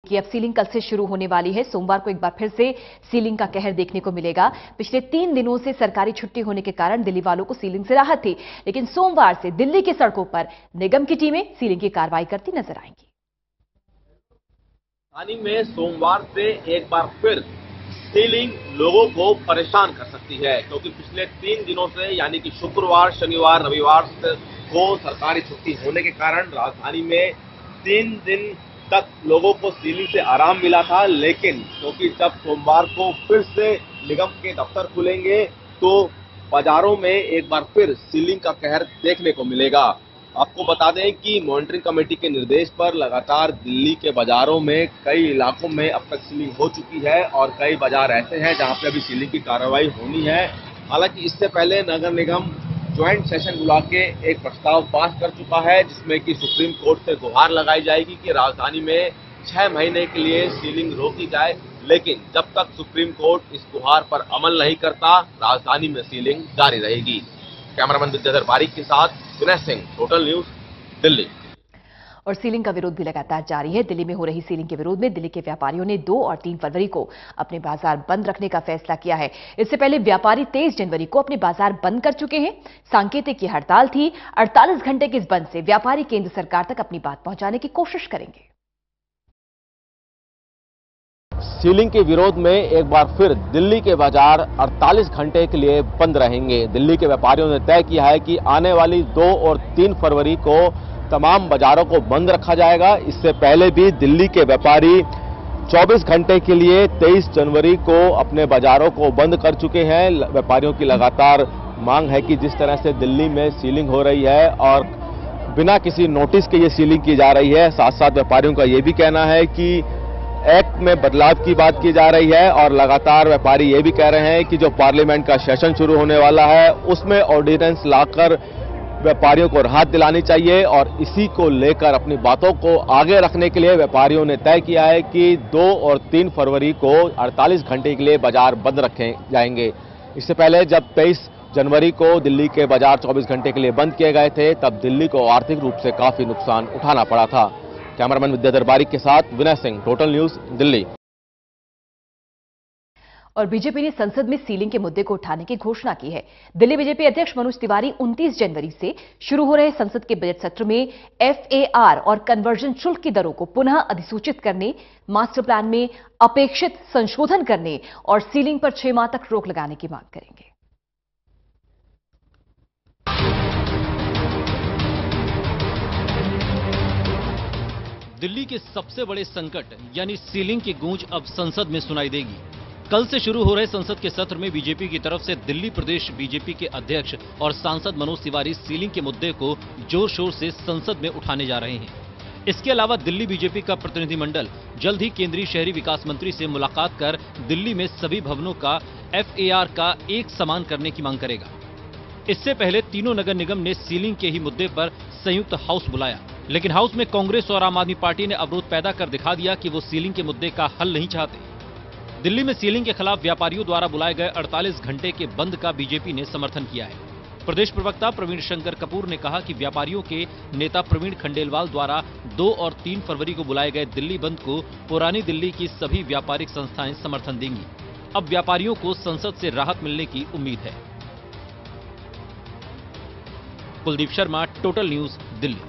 कि अब सीलिंग कल से शुरू होने वाली है। सोमवार को एक बार फिर से सीलिंग का कहर देखने को मिलेगा। पिछले 3 दिनों से सरकारी छुट्टी होने के कारण दिल्ली वालों को सीलिंग से राहत थी, लेकिन सोमवार से दिल्ली की सड़कों पर निगम की टीमें सीलिंग की कार्रवाई करती नजर आएंगी। राजधानी में सोमवार से एक बार फिर सीलिंग लोगों को परेशान कर सकती है, क्योंकि पिछले 3 दिनों से यानी कि शुक्रवार, शनिवार, रविवार को सरकारी छुट्टी होने के कारण राजधानी में 3 दिन तक लोगों को सीलिंग से आराम मिला था। लेकिन क्योंकि जब सोमवार को फिर से निगम के दफ्तर खुलेंगे तो बाजारों में एक बार फिर सीलिंग का कहर देखने को मिलेगा। आपको बता दें कि मॉनिटरिंग कमेटी के निर्देश पर लगातार दिल्ली के बाजारों में कई इलाकों में अब तक सीलिंग हो चुकी है और कई बाजार ऐसे हैं जहां पे अभी सीलिंग की कार्रवाई होनी है। हालांकि इससे पहले नगर निगम ज्वाइंट सेशन बुला के एक प्रस्ताव पास कर चुका है, जिसमें कि सुप्रीम कोर्ट से गुहार लगाई जाएगी कि राजधानी में 6 महीने के लिए सीलिंग रोकी जाए। लेकिन जब तक सुप्रीम कोर्ट इस गुहार पर अमल नहीं करता, राजधानी में सीलिंग जारी रहेगी। कैमरामैन विद्याधर बारिक के साथ विनय सिंह, टोटल न्यूज, दिल्ली। और सीलिंग का विरोध भी लगातार जारी है। दिल्ली में हो रही सीलिंग के विरोध में दिल्ली के व्यापारियों ने 2 और 3 फरवरी को अपने बाजार बंद रखने का फैसला किया है। इससे पहले व्यापारी 23 जनवरी को अपने बाजार बंद कर चुके हैं। सांकेतिक ये हड़ताल थी। 48 घंटे के इस बंद से व्यापारी केंद्र सरकार तक अपनी बात पहुंचाने की कोशिश करेंगे। सीलिंग के विरोध में एक बार फिर दिल्ली के बाजार 48 घंटे के लिए बंद रहेंगे। दिल्ली के व्यापारियों ने तय किया है कि आने वाली 2 और 3 फरवरी को तमाम बाजारों को बंद रखा जाएगा। इससे पहले भी दिल्ली के व्यापारी 24 घंटे के लिए 23 जनवरी को अपने बाजारों को बंद कर चुके हैं। व्यापारियों की लगातार मांग है कि जिस तरह से दिल्ली में सीलिंग हो रही है और बिना किसी नोटिस के ये सीलिंग की जा रही है, साथ साथ व्यापारियों का ये भी कहना है कि एक्ट में बदलाव की बात की जा रही है और लगातार व्यापारी ये भी कह रहे हैं कि जो पार्लियामेंट का सेशन शुरू होने वाला है उसमें ऑर्डिनेंस लाकर व्यापारियों को राहत दिलानी चाहिए। और इसी को लेकर अपनी बातों को आगे रखने के लिए व्यापारियों ने तय किया है कि 2 और 3 फरवरी को 48 घंटे के लिए बाजार बंद रखे जाएंगे। इससे पहले जब 23 जनवरी को दिल्ली के बाजार 24 घंटे के लिए बंद किए गए थे, तब दिल्ली को आर्थिक रूप से काफी नुकसान उठाना पड़ा था। कैमरामैन विद्याधर बारिक के साथ विनय सिंह, टोटल न्यूज, दिल्ली। और बीजेपी ने संसद में सीलिंग के मुद्दे को उठाने की घोषणा की है। दिल्ली बीजेपी अध्यक्ष मनोज तिवारी 29 जनवरी से शुरू हो रहे संसद के बजट सत्र में FAR और कन्वर्जन शुल्क की दरों को पुनः अधिसूचित करने, मास्टर प्लान में अपेक्षित संशोधन करने और सीलिंग पर 6 माह तक रोक लगाने की मांग करेंगे। दिल्ली के सबसे बड़े संकट यानी सीलिंग की गूंज अब संसद में सुनाई देगी। कल से शुरू हो रहे संसद के सत्र में बीजेपी की तरफ से दिल्ली प्रदेश बीजेपी के अध्यक्ष और सांसद मनोज तिवारी सीलिंग के मुद्दे को जोर शोर से संसद में उठाने जा रहे हैं। इसके अलावा दिल्ली बीजेपी का प्रतिनिधिमंडल जल्द ही केंद्रीय शहरी विकास मंत्री से मुलाकात कर दिल्ली में सभी भवनों का FAR का एक समान करने की मांग करेगा। इससे पहले तीनों नगर निगम ने सीलिंग के ही मुद्दे पर संयुक्त हाउस बुलाया, लेकिन हाउस में कांग्रेस और आम आदमी पार्टी ने अवरोध पैदा कर दिखा दिया कि वो सीलिंग के मुद्दे का हल नहीं चाहते। दिल्ली में सीलिंग के खिलाफ व्यापारियों द्वारा बुलाए गए 48 घंटे के बंद का बीजेपी ने समर्थन किया है। प्रदेश प्रवक्ता प्रवीण शंकर कपूर ने कहा कि व्यापारियों के नेता प्रवीण खंडेलवाल द्वारा 2 और 3 फरवरी को बुलाए गए दिल्ली बंद को पुरानी दिल्ली की सभी व्यापारिक संस्थाएं समर्थन देंगी। अब व्यापारियों को संसद से राहत मिलने की उम्मीद है। Kuldeep Sharma, total news, Delhi.